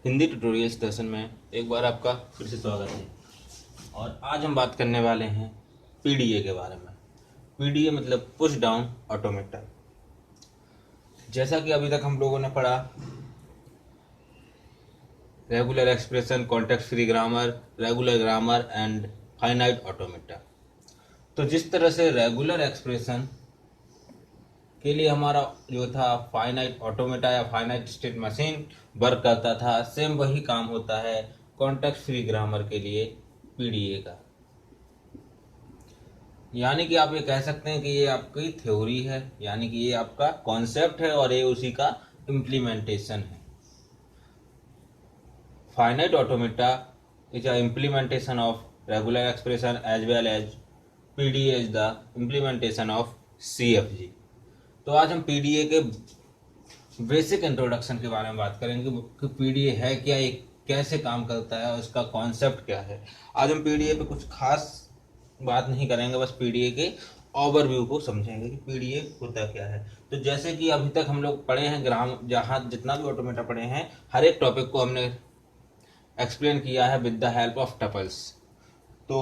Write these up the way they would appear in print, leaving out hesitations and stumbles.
Hindi tutorial session में एक बार आपका फिर से स्वागत है। और आज हम बात करने वाले हैं पीडीए के बारे में। पीडीए मतलब पुश डाउन ऑटोमेटा। जैसा कि अभी तक हम लोगों ने पढ़ा regular expression, context free grammar, regular grammar and finite automata. तो जिस तरह से रेगुलर एक्सप्रेशन के लिए हमारा जो था फाइनाइट ऑटोमेटा या फाइनाइट स्टेट मशीन वर्क करता था, सेम वही काम होता है कॉन्टेक्स्ट फ्री ग्रामर के लिए पीडीए का। यानी कि आप ये कह सकते हैं कि ये आपकी थ्योरी है, यानी कि ये आपका कॉन्सेप्ट है और ये उसी का इम्प्लीमेंटेशन है। Finite automata is a implementation of regular expression as well as PDA is the implementation of CFG. तो आज हम पीडीए के बेसिक इंट्रोडक्शन के बारे में बात करेंगे कि पीडीए है क्या, ये कैसे काम करता है और इसका कॉन्सेप्ट क्या है। आज हम पीडीए पे कुछ खास बात नहीं करेंगे, बस पीडीए के ओवरव्यू को समझेंगे कि पीडीए होता क्या है। तो जैसे कि अभी तक हम लोग पढ़े हैं जहाँ जितना भी ऑटोमेटा पढ़े हैं, हर एक टॉपिक को हमने एक्सप्लेन किया है with the help of tuples. तो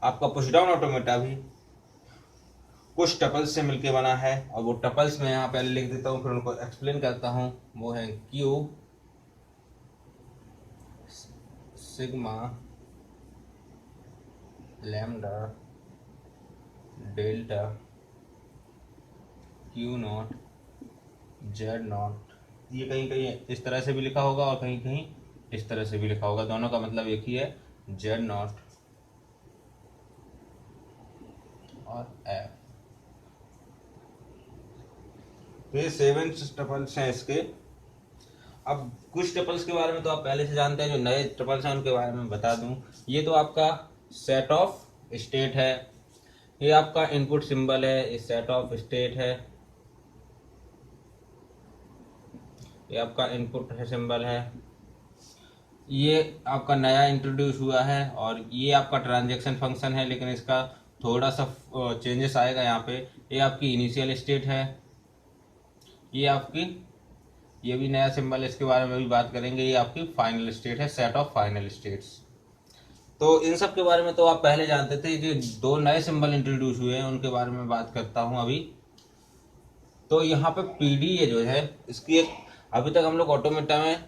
आपका पुश डाउन ऑटोमेटा भी कुछ टपल्स से मिलके बना है, और वो टपल्स मैं यहाँ पहले लिख देता हूँ, फिर उनको एक्सप्लेन करता हूँ। वो है cube, sigma, lambda, delta, Q not, Z not. ये कहीं कहीं इस तरह से भी लिखा होगा और कहीं कहीं इस तरह से भी लिखा होगा, दोनों का मतलब एक ही है, जेड नॉट और एफ। तो ये 7 टपल्स हैं इसके। अब कुछ टपल्स के बारे में तो आप पहले से जानते हैं, जो नए टपल्स हैं उनके बारे में बता दूं। ये तो आपका सेट ऑफ स्टेट है, ये आपका इनपुट सिंबल है, ये सेट ऑफ स्टेट है, ये आपका इनपुट है सिंबल है, ये आपका नया इंट्रोड्यूस हुआ है, और ये आपका ट्रांजैक्शन फंक्शन है, लेकिन इसका थोड़ा सा चेंजेस आएगा यहाँ पे। ये आपकी इनिशियल स्टेट है, ये आपकी, ये भी नया सिंबल है, इसके बारे में भी बात करेंगे। ये आपकी फाइनल स्टेट है, सेट ऑफ फाइनल स्टेट्स। तो इन सब के बारे में तो आप पहले जानते थे। जो दो नए सिंबल इंट्रोड्यूस हुए हैं उनके बारे में बात करता हूं अभी। तो यहाँ पे पीडीए जो है, इसकी एक, अभी तक हम लोग ऑटोमेटा में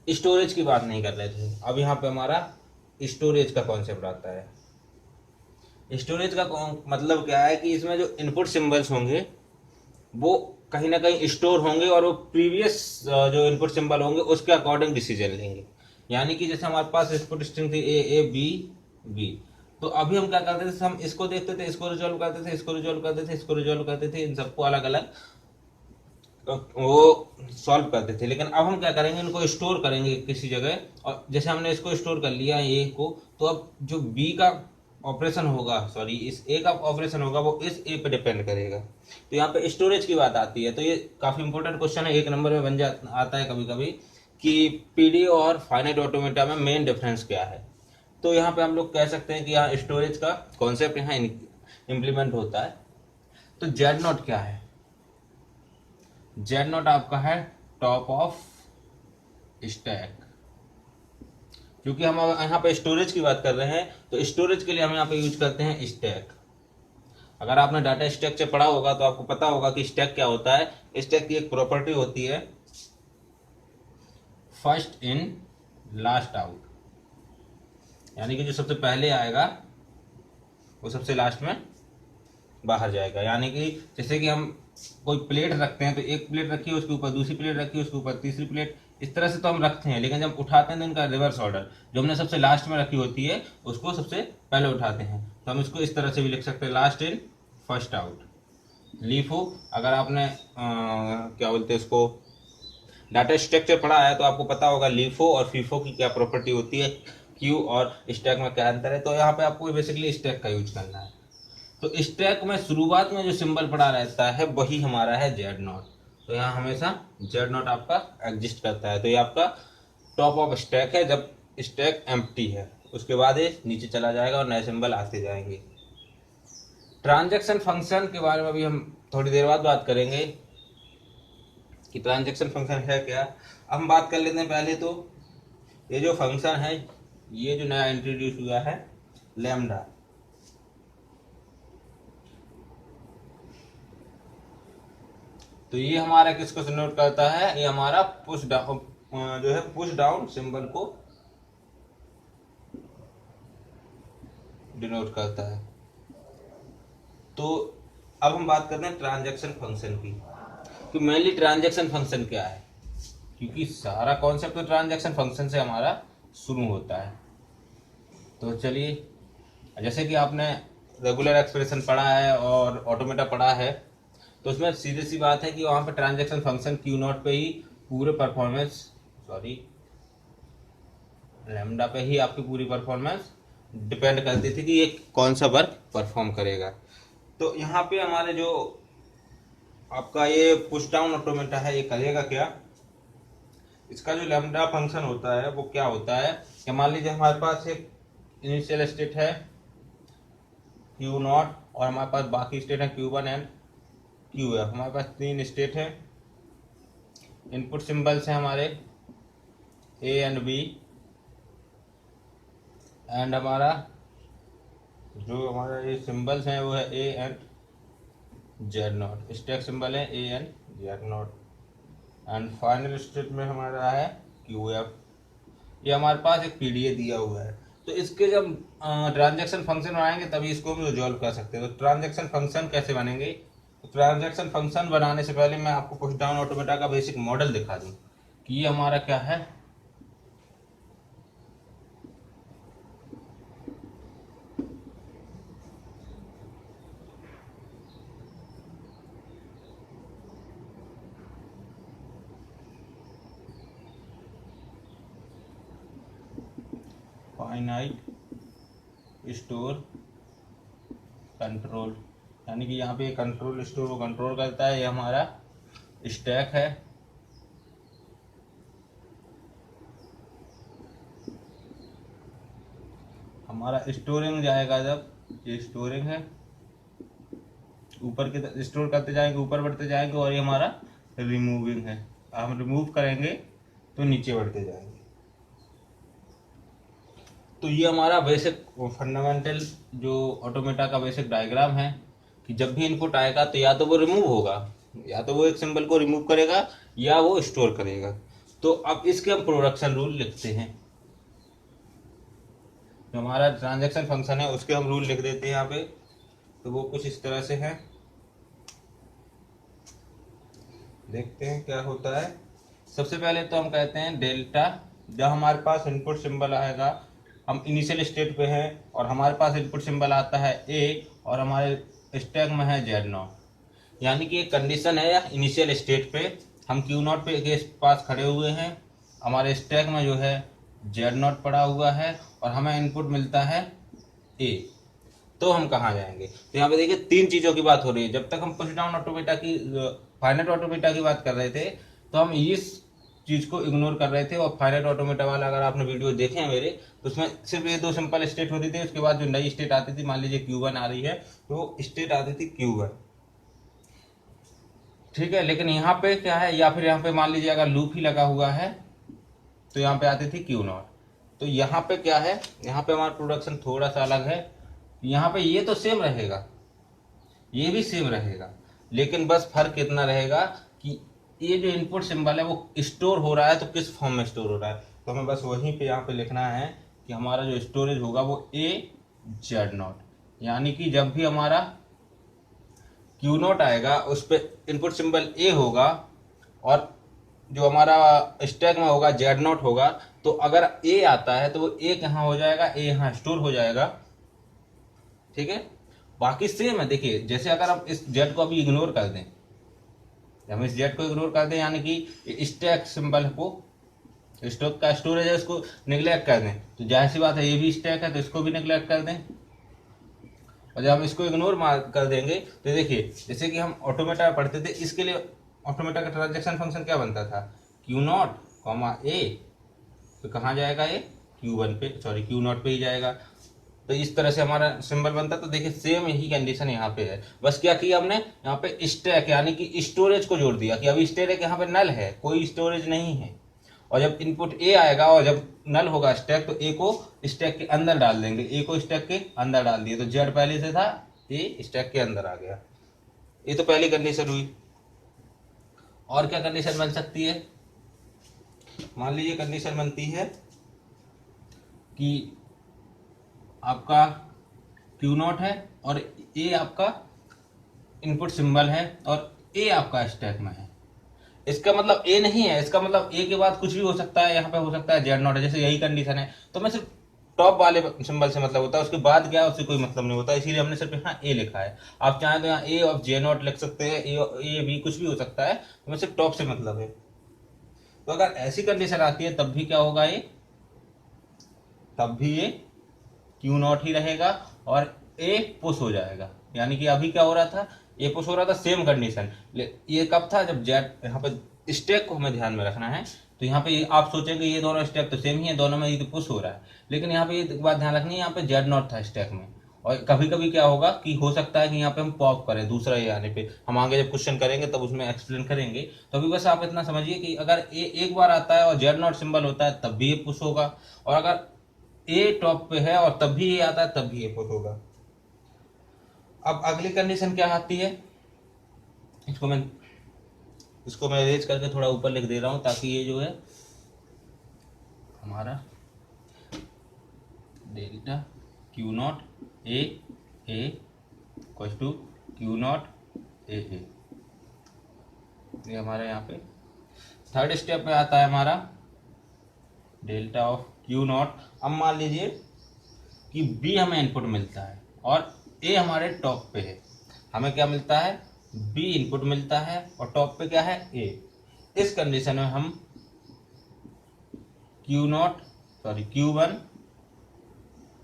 स्टोरेज की बात नहीं कर रहे थे, अब यहाँ पे हमारा स्टोरेज का कॉन्सेप्ट आता है। स्टोरेज का मतलब क्या है कि इसमें जो इनपुट सिंबल्स होंगे वो कहीं ना कहीं स्टोर होंगे, और वो प्रीवियस जो इनपुट सिंबल होंगे उसके अकॉर्डिंग डिसीजन लेंगे। यानी कि जैसे हमारे पास इनपुट स्ट्रिंग थी ए बी बी, तो अभी हम क्या करते थे, हम इसको देखते थे, इसको रिजॉल्व करते थे, इसको रिजॉल्व करते थे, इसको रिजॉल्व करते थे, इन सबको अलग अलग वो सॉल्व करते थे। लेकिन अब हम क्या करेंगे, इनको स्टोर करेंगे किसी जगह, और जैसे हमने इसको स्टोर कर लिया ए को, तो अब जो बी का ऑपरेशन होगा, सॉरी इस ए का ऑपरेशन होगा, वो इस ए पे डिपेंड करेगा। तो यहाँ पे स्टोरेज की बात आती है। तो ये काफी इंपॉर्टेंट क्वेश्चन है, 1 नंबर में बन जाता आता है कभी कभी, कि पीडीए और फाइनाइट ऑटोमेटा में मेन डिफरेंस क्या है। तो यहाँ पे हम लोग कह सकते हैं कि यहाँ स्टोरेज का कॉन्सेप्ट यहाँ इम्प्लीमेंट होता है। तो जेड नॉट क्या है? जेड नॉट आपका है टॉप ऑफ स्टैक। क्योंकि हम यहाँ पे स्टोरेज की बात कर रहे हैं, तो स्टोरेज के लिए हम यहाँ पे यूज करते हैं स्टैक। अगर आपने डाटा स्ट्रक्चर पढ़ा होगा तो आपको पता होगा कि स्टैक क्या होता है। स्टैक की एक प्रॉपर्टी होती है फर्स्ट इन लास्ट आउट, यानी कि जो सबसे पहले आएगा वो सबसे लास्ट में बाहर जाएगा। यानी कि जैसे कि हम कोई प्लेट रखते हैं, तो एक प्लेट रखी है, उसके ऊपर दूसरी प्लेट रखी है, उसके ऊपर तीसरी प्लेट, इस तरह से तो हम रखते हैं। लेकिन जब उठाते हैं तो इनका रिवर्स ऑर्डर, जो हमने सबसे लास्ट में रखी होती है उसको सबसे पहले उठाते हैं। तो हम इसको इस तरह से भी लिख सकते हैं, last in first out. LIFO, अगर आपने क्या बोलते हैं इसको, डाटा स्ट्रक्चर पढ़ा है तो आपको पता होगा लीफो और फीफो की क्या प्रॉपर्टी होती है, क्यू और स्टैक में क्या अंतर है। तो यहाँ पे आपको बेसिकली स्टैक का यूज करना है। तो स्टैक में शुरुआत में जो सिंबल पड़ा रहता है वही हमारा है जेड नॉट। तो यहाँ हमेशा जेड नॉट आपका एग्जिस्ट करता है। तो ये आपका टॉप ऑफ स्टैक है जब स्टैक एम्प्टी है, उसके बाद ये नीचे चला जाएगा और नए सिंबल आते जाएंगे। ट्रांजैक्शन फंक्शन के बारे में भी हम थोड़ी देर बाद बात करेंगे कि ट्रांजैक्शन फंक्शन है क्या। अब हम बात कर लेते हैं पहले तो ये जो फंक्शन है, ये जो नया इंट्रोड्यूस हुआ है लैम्डा, तो ये हमारा किसको डिनोट करता है, ये हमारा पुश डाउन जो है पुश डाउन सिंबल को डिनोट करता है। तो अब हम बात करते हैं ट्रांजैक्शन फंक्शन की। तो मेनली ट्रांजैक्शन फंक्शन क्या है, क्योंकि सारा कॉन्सेप्ट तो ट्रांजैक्शन फंक्शन से हमारा शुरू होता है। तो चलिए, जैसे कि आपने रेगुलर एक्सप्रेशन पढ़ा है और ऑटोमेटा पढ़ा है, तो उसमें सीधी सी बात है कि वहाँ पे ट्रांजैक्शन फंक्शन क्यू नॉट पे ही पूरे परफॉर्मेंस लैम्डा पे ही आपकी पूरी परफॉर्मेंस डिपेंड करती थी कि ये कौन सा वर्क परफॉर्म करेगा। तो यहाँ पे हमारे जो आपका ये पुश डाउन ऑटोमेटा है, ये करेगा क्या, इसका जो लैम्डा फंक्शन होता है वो क्या होता है कि मान लीजिए हमारे पास एक इनिशियल स्टेट है क्यू नॉट और हमारे पास बाकी स्टेट है Q1 एंड Qf। हमारे पास 3 स्टेट है, इनपुट सिंबल्स हैं हमारे A एंड B, एंड हमारा जो हमारा ये सिंबल्स हैं वो है A and Z0। Stack symbol है A and Z0, and final state में हमारा है Qf। ये हमारे पास एक पीडीए दिया हुआ है। तो इसके जब ट्रांजैक्शन फंक्शन बनाएंगे तभी इसको हम रिजॉल्व कर सकते हैं। तो ट्रांजैक्शन फंक्शन कैसे बनेंगे, तो ट्रांजैक्शन फंक्शन बनाने से पहले मैं आपको पुश डाउन ऑटोमेटा का बेसिक मॉडल दिखा दूं कि ये हमारा क्या है। फाइनाइट स्टोर कंट्रोल, यानी कि यहाँ पे कंट्रोल स्टोर को कंट्रोल करता है। ये हमारा स्टैक है, हमारा स्टोरिंग जाएगा जब, ये स्टोरिंग है, ऊपर के स्टोर करते जाएंगे, ऊपर बढ़ते जाएंगे, और ये हमारा रिमूविंग है, हम रिमूव करेंगे तो नीचे बढ़ते जाएंगे। तो ये हमारा बेसिक फंडामेंटल जो ऑटोमेटा का बेसिक डायग्राम है कि जब भी इनपुट आएगा तो या तो वो रिमूव होगा, या तो वो एक सिंबल को रिमूव करेगा, या वो स्टोर करेगा। तो अब इसके हम प्रोडक्शन रूल लिखते हैं। जो हमारा ट्रांजैक्शन फंक्शन है उसके हम रूल लिख देते हैं यहाँ पे। तो वो कुछ इस तरह से है, देखते हैं क्या होता है। सबसे पहले तो हम कहते हैं डेल्टा, जब हमारे पास इनपुट सिंबल आएगा, हम इनिशियल स्टेट पे हैं और हमारे पास इनपुट सिंबल आता है ए और हमारे स्टैक में है Z0, यानी कि एक कंडीशन है इनिशियल स्टेट पे हम Q0 पे के पास खड़े हुए हैं, हमारे स्टैक में जो है Z0 पड़ा हुआ है और हमें इनपुट मिलता है ए। तो हम कहाँ जाएंगे, तो यहाँ पे देखिए 3 चीज़ों की बात हो रही है। जब तक हम पुश डाउन ऑटोमेटा की फाइनाइट ऑटोमेटा की बात कर रहे थे तो हम इस चीज को इग्नोर कर रहे थे, और फाइनाइट ऑटोमेटा वाला अगर आपने वीडियो देखे हैं मेरे, तो उसमें सिर्फ ये 2 सिंपल स्टेट होती थी। उसके बाद जो नई स्टेट आती थी, मान लीजिए Q1 आ रही है तो स्टेट आती थी Q1, ठीक है। लेकिन यहाँ पे क्या है, या फिर यहाँ पे मान लीजिए अगर लूप ही लगा हुआ है तो यहाँ पे आती थी Q0। तो यहाँ पे क्या है, यहाँ पे हमारा प्रोडक्शन थोड़ा सा अलग है। यहाँ पे ये तो सेम रहेगा, ये भी सेम रहेगा, लेकिन बस फर्क इतना रहेगा कि ये जो इनपुट सिंबल है वो स्टोर हो रहा है तो किस फॉर्म में स्टोर हो रहा है। तो हमें बस वहीं पे यहाँ पे लिखना है कि हमारा जो स्टोरेज होगा वो Z0, यानी कि जब भी हमारा Q0 आएगा उस पर इनपुट सिंबल A होगा और जो हमारा स्टैक में होगा Z0 होगा। तो अगर A आता है तो वो A कहाँ हो जाएगा, A यहाँ स्टोर हो जाएगा, ठीक है। बाकी सेम है। देखिए जैसे अगर हम इस Z को अभी इग्नोर कर दें, हम इस Z को इग्नोर कर दें, यानी कि स्टैक सिंबल को, स्टॉक का स्टोरेज है उसको निगलेक्ट कर दें, तो जाहिर सी बात है ये भी स्टैक है तो इसको भी निगलेक्ट कर दें। और जब हम इसको इग्नोर कर देंगे तो देखिए जैसे कि हम ऑटोमेटा पढ़ते थे, इसके लिए ऑटोमेटा का ट्रांजैक्शन फंक्शन क्या बनता था, Q0, A, तो कहाँ जाएगा ये Q1 पे, Q0 पे ही जाएगा। तो इस तरह से हमारा सिंबल बनता है। तो देखिए सेम यही कंडीशन यहाँ पे है, बस क्या किया हमने यहाँ पे स्टैक यानी कि स्टोरेज को जोड़ दिया कि अभी स्टोरेज यहाँ पे नल है, कोई स्टोरेज नहीं है। और जब इनपुट ए आएगा और जब नल होगा स्टैक, तो ए को स्टैक के अंदर डाल देंगे, ए को स्टैक के अंदर डाल दिए, तो जेड पहले से था, ए स्टैक के अंदर आ गया। ये तो पहली कंडीशन हुई। और क्या कंडीशन बन सकती है? मान लीजिए कंडीशन बनती है कि आपका Q0 है और ए आपका इनपुट सिंबल है और ए आपका स्टैक में है। इसका मतलब ए नहीं है, इसका मतलब ए के बाद कुछ भी हो सकता है, यहाँ पे हो सकता है Z0 है, जैसे यही कंडीशन है, तो मैं सिर्फ टॉप वाले सिंबल से मतलब होता है, उसके बाद क्या है उससे कोई मतलब नहीं होता, इसीलिए हमने सिर्फ यहाँ ए लिखा है। आप चाहें तो यहाँ ए ऑफ J0 लिख सकते हैं, ए बी कुछ भी हो सकता है, तो मैं सिर्फ टॉप से मतलब है। तो अगर ऐसी कंडीशन आती है तब भी क्या होगा, ये तब भी ये Q0 ही रहेगा और ए पुश हो जाएगा। यानी कि अभी क्या हो रहा था, ए पुश हो रहा था, सेम कंडीशन। ये कब था, जब जेड, यहाँ पे स्टैक को हमें ध्यान में रखना है, तो यहाँ पे आप सोचेंगे ये दोनों स्टैक तो सेम ही है, दोनों में ये तो पुश हो रहा है, लेकिन यहाँ पे ये बात ध्यान रखनी है, यहाँ पे Z0 था स्टैक में। और कभी कभी क्या होगा कि हो सकता है कि यहाँ पे हम पॉप करें दूसरा ए आने पे, हम आगे जब क्वेश्चन करेंगे तब उसमें एक्सप्लेन करेंगे। तो अभी बस आप इतना समझिए कि अगर ए एक बार आता है और Z0 सिंबल होता है तब भी ये पुश होगा, और अगर ए टॉप पे है और तब भी ये आता है तब भी ये पुश होगा। अब अगली कंडीशन क्या आती है, इसको मैं अरेंज करके थोड़ा ऊपर लिख दे रहा हूं, ताकि ये जो है हमारा delta Q0 a equal to Q0 a, ये हमारे यहाँ पे थर्ड स्टेप में आता है हमारा डेल्टा ऑफ Q0। अब मान लीजिए कि B हमें इनपुट मिलता है और A हमारे टॉप पे है, हमें क्या मिलता है, B इनपुट मिलता है और टॉप पे क्या है, A। इस कंडीशन में हम Q1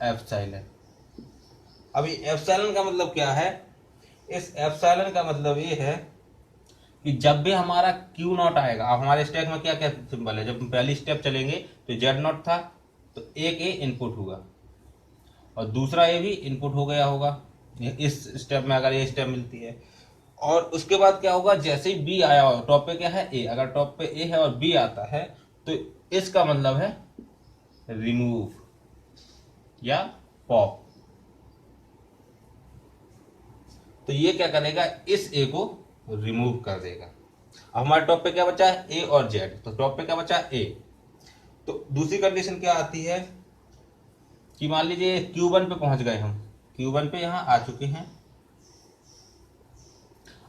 एप्सिलॉन। अभी एप्सिलॉन का मतलब क्या है, इस एप्सिलॉन का मतलब ये है कि जब भी हमारा Q0 आएगा, अब हमारे स्टैक में क्या क्या सिंबल है, जब हम पहली स्टेप चलेंगे तो Z0 था, तो एक A इनपुट हुआ और दूसरा A भी इनपुट हो गया होगा इस स्टेप में, अगर ये स्टेप मिलती है। और उसके बाद क्या होगा, जैसे ही B आया हो, टॉप पे क्या है A, अगर टॉप पे A है और B आता है तो इसका मतलब है रिमूव या पॉप। तो ये क्या करेगा, इस A को रिमूव कर देगा। अब हमारे टॉप पे क्या बचा है, A और Z, तो टॉप पे क्या बचा A। तो दूसरी कंडीशन क्या आती है कि मान लीजिए Q1 पे पहुंच गए, हम Q1 पे यहां आ चुके हैं।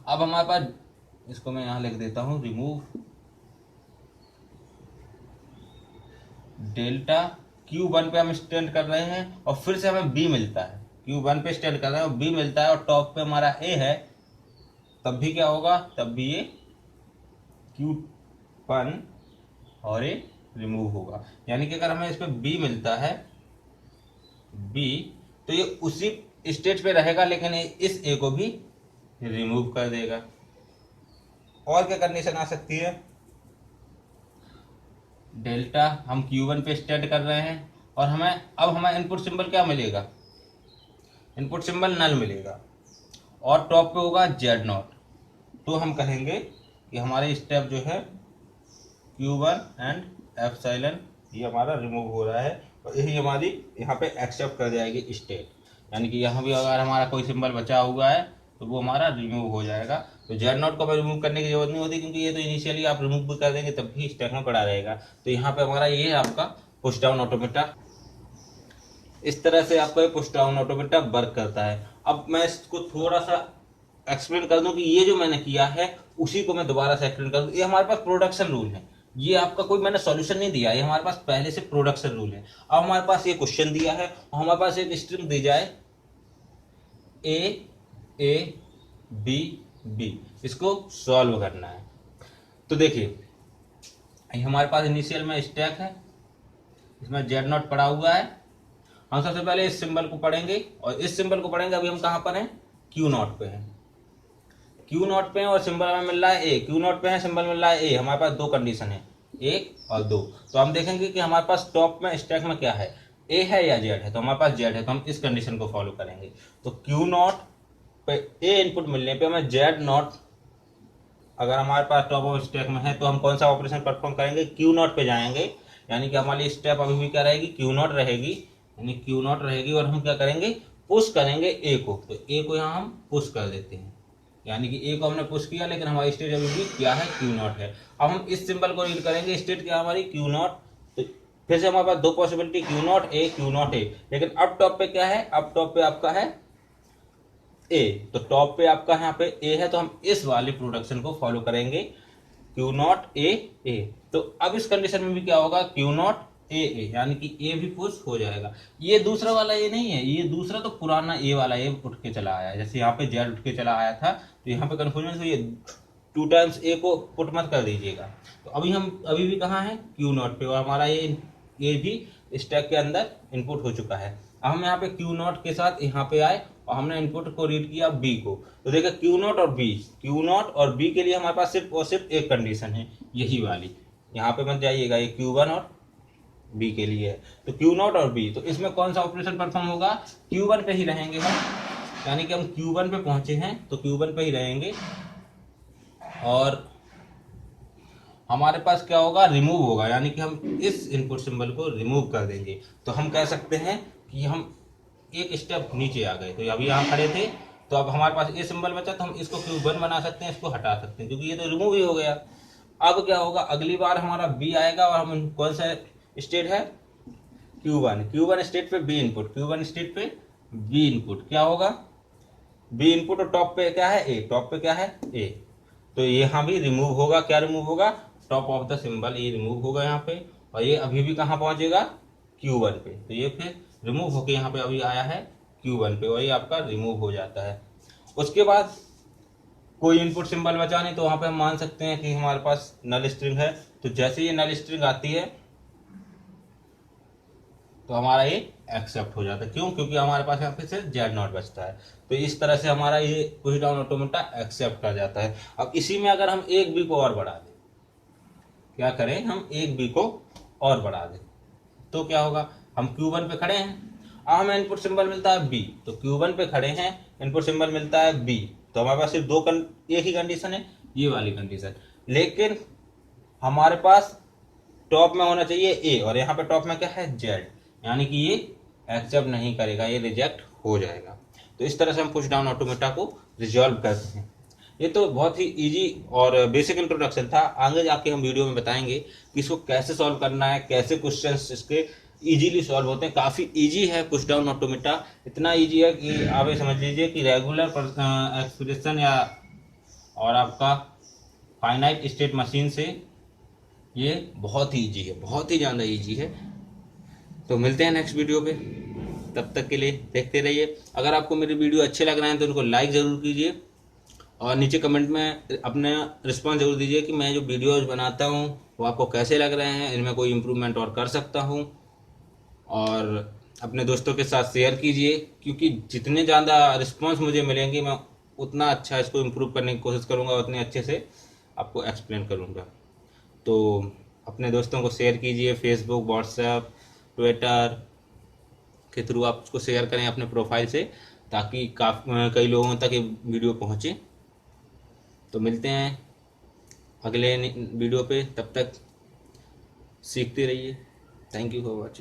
अब हमारे पास, इसको मैं यहां लिख देता हूं, रिमूव डेल्टा Q1 पे हम स्टैंड कर रहे हैं और फिर से हमें B मिलता है, Q1 पे स्टैंड कर रहे हैं और B मिलता है और टॉप पे हमारा A है, तब भी क्या होगा, तब भी ये Q1 और A रिमूव होगा। यानी कि अगर हमें इस पे B मिलता है, B, तो ये उसी स्टेट पे रहेगा लेकिन इस A को भी रिमूव कर देगा। और क्या कंडीशन आ सकती है, डेल्टा हम Q1 पे स्टैंड कर रहे हैं और हमें इनपुट सिंबल क्या मिलेगा, इनपुट सिंबल नल मिलेगा और टॉप पे होगा Z0, तो हम कहेंगे कि हमारे स्टेप जो है Q1 एंड एप्सिलॉन ये हमारा रिमूव हो रहा है और यही हमारी यहाँ पे एक्सेप्ट कर जाएगी स्टेट। यानी कि यहाँ भी अगर हमारा कोई सिंबल बचा हुआ है तो वो हमारा रिमूव हो जाएगा। तो Z0 को रिमूव करने की जरूरत नहीं होती, क्योंकि ये तो इनिशियली आप रिमूव भी कर देंगे तब भी स्टैक में पड़ा रहेगा। तो यहाँ पे हमारा ये आपका पुश डाउन ऑटोमेटा, इस तरह से आपका पुश डाउन ऑटोमेटा वर्क करता है। अब मैं इसको थोड़ा सा एक्सप्लेन कर दूं कि ये जो मैंने किया है उसी को मैं दोबारा से एक्सप्लेन कर दूं। ये हमारे पास प्रोडक्शन रूल है, ये आपका कोई मैंने सॉल्यूशन नहीं दिया, ये हमारे पास पहले से प्रोडक्शन रूल है। अब हमारे पास ये क्वेश्चन दिया है और हमारे पास एक स्ट्रिंग दी जाए A B B, इसको सॉल्व करना है। तो देखिए हमारे पास इनिशियल में स्टैक है, इसमें Z0 पड़ा हुआ है। हम सबसे पहले इस सिंबल को पढ़ेंगे और इस सिंबल को पढ़ेंगे। अभी हम कहाँ पर हैं, Q0 पे हैं, Q0 पे हैं और सिंबल हमें मिल रहा है A। Q0 पे है, सिंबल मिल रहा है A। हमारे पास दो कंडीशन है, 1 और 2। तो हम देखेंगे कि हमारे पास टॉप में स्टैक में क्या है, A है या Z है। तो हमारे पास Z है, तो हम इस कंडीशन को फॉलो करेंगे। तो Q0 पे A इनपुट मिलने पे हमें Z0 अगर हमारे पास टॉप ऑफ स्टैक में है तो हम कौन सा ऑपरेशन परफॉर्म करेंगे, क्यू नॉट पे जाएंगे, यानी कि हमारी स्टेप अभी भी क्या रहेगी, क्यू नॉट रहेगी, यानी क्यू नॉट रहेगी, और हम क्या करेंगे, पुश करेंगे ए को। तो ए को यहाँ हम पुश कर देते हैं, यानी कि ए को हमने पुश किया, लेकिन हमारी स्टेट अभी भी क्या है, क्यू नॉट है। अब हम इस सिंबल को रीड करेंगे, स्टेट क्या हमारी क्यू नॉट। तो फिर से हमारे पास दो possibility, Q not a, Q not a, लेकिन अब टॉप पे क्या है, अब टॉप पे आपका है ए, तो टॉप पे आपका यहाँ पे ए है, तो हम इस वाले प्रोडक्शन को फॉलो करेंगे, क्यू नॉट ए ए। तो अब इस कंडीशन में भी क्या होगा, क्यू नॉट ए ए, यानी कि ए भी पुश हो जाएगा। ये दूसरा वाला ए नहीं है, ये दूसरा तो पुराना ए वाला ए उठ के चला आया है, जैसे यहाँ पे जेड उठ के चला आया था, तो यहाँ पे कंफ्यूजन हुई है, 2 टाइम्स ए को पुट मत कर दीजिएगा। तो हम अभी भी कहाँ है, क्यू नॉट पे, और हमारा ये भी स्टैक के अंदर इनपुट हो चुका है। अब हम यहाँ पे क्यू नॉट के साथ यहाँ पे आए और हमने इनपुट को रीड किया बी को, तो देखा क्यू नॉट और बी, क्यू नॉट और बी के लिए हमारे पास सिर्फ और सिर्फ एक कंडीशन है, यही वाली, यहाँ पे मत जाइएगा, ये Q1 और बी के लिए है, तो क्यू नॉट और बी, तो इसमें कौन सा ऑपरेशन परफॉर्म होगा, Q1 पे ही रहेंगे हम, यानी कि हम Q1 पे पहुंचे हैं तो Q1 पे ही रहेंगे, और हमारे पास क्या होगा, रिमूव होगा, यानी कि हम इस इनपुट सिंबल को रिमूव कर देंगे। तो हम कह सकते हैं कि हम एक स्टेप नीचे आ गए, तो अभी यहाँ खड़े थे, तो अब हमारे पास ये सिंबल बचा, तो हम इसको Q1 बना सकते हैं, इसको हटा सकते हैं, क्योंकि ये तो रिमूव ही हो गया। अब क्या होगा, अगली बार हमारा बी आएगा, और हम कौन सा स्टेट है, Q1 स्टेट पे बी इनपुट, Q1 स्टेट पे बी इनपुट, क्या होगा, बी इनपुट, और टॉप पे क्या है, ए, टॉप पे क्या है, ए, तो यहाँ भी रिमूव होगा, क्या रिमूव होगा, टॉप ऑफ द सिंबल, ये रिमूव होगा यहाँ पे, और ये अभी भी कहाँ पहुंचेगा, Q1 पे, तो ये फिर रिमूव होके यहाँ पे अभी आया है Q1 पे, और ये आपका रिमूव हो जाता है। उसके बाद कोई इनपुट सिंबल बचा नहीं, तो वहाँ पे हम मान सकते हैं कि हमारे पास नल स्ट्रिंग है, तो जैसे ये नल स्ट्रिंग आती है तो हमारा ये एक्सेप्ट हो जाता है, क्यों, क्योंकि हमारे पास यहाँ पे सिर्फ जेड नॉट बचता है। तो इस तरह से हमारा ये पुश डाउन ऑटोमेटा एक्सेप्ट कर जाता है। अब इसी में अगर हम एक बी को और बढ़ा दें, क्या करें, हम एक बी को और बढ़ा दें, तो क्या होगा, हम Q1 पे खड़े हैं, अब हमें इनपुट सिंबल मिलता है बी, तो Q1 पे खड़े हैं, इनपुट सिंबल मिलता है बी, तो हमारे पास सिर्फ एक ही कंडीशन है, ये वाली कंडीशन, लेकिन हमारे पास टॉप में होना चाहिए ए, और यहाँ पे टॉप में क्या है, जेड, यानी कि ये एक्सेप्ट नहीं करेगा, ये रिजेक्ट हो जाएगा। तो इस तरह से हम पुश डाउन ऑटोमेटा को रिजॉल्व करते हैं। ये तो बहुत ही इजी और बेसिक इंट्रोडक्शन था, आगे जाके हम वीडियो में बताएंगे कि इसको कैसे सॉल्व करना है, कैसे क्वेश्चंस इसके इजीली सॉल्व होते हैं। काफ़ी इजी है पुश डाउन ऑटोमेटा, इतना इजी है कि आप ये समझ लीजिए कि रेगुलर एक्सप्रेशन या और आपका फाइनाइट स्टेट मशीन से ये बहुत ही ईजी है, बहुत ही ज़्यादा ईजी है। तो मिलते हैं नेक्स्ट वीडियो पे, तब तक के लिए देखते रहिए। अगर आपको मेरी वीडियो अच्छे लग रहे हैं तो उनको लाइक ज़रूर कीजिए, और नीचे कमेंट में अपना रिस्पॉन्स जरूर दीजिए कि मैं जो वीडियोज़ बनाता हूँ वो आपको कैसे लग रहे हैं, इनमें कोई इम्प्रूवमेंट और कर सकता हूँ। और अपने दोस्तों के साथ शेयर कीजिए, क्योंकि जितने ज़्यादा रिस्पॉन्स मुझे मिलेंगे मैं उतना अच्छा इसको इम्प्रूव करने की कोशिश करूँगा, उतने अच्छे से आपको एक्सप्लेन करूँगा। तो अपने दोस्तों को शेयर कीजिए, फेसबुक, व्हाट्सएप, ट्विटर के थ्रू आप उसको शेयर करें अपने प्रोफाइल से, ताकि कई लोगों तक ये वीडियो पहुँचे। तो मिलते हैं अगले वीडियो पे, तब तक सीखते रहिए। Thank you for watching.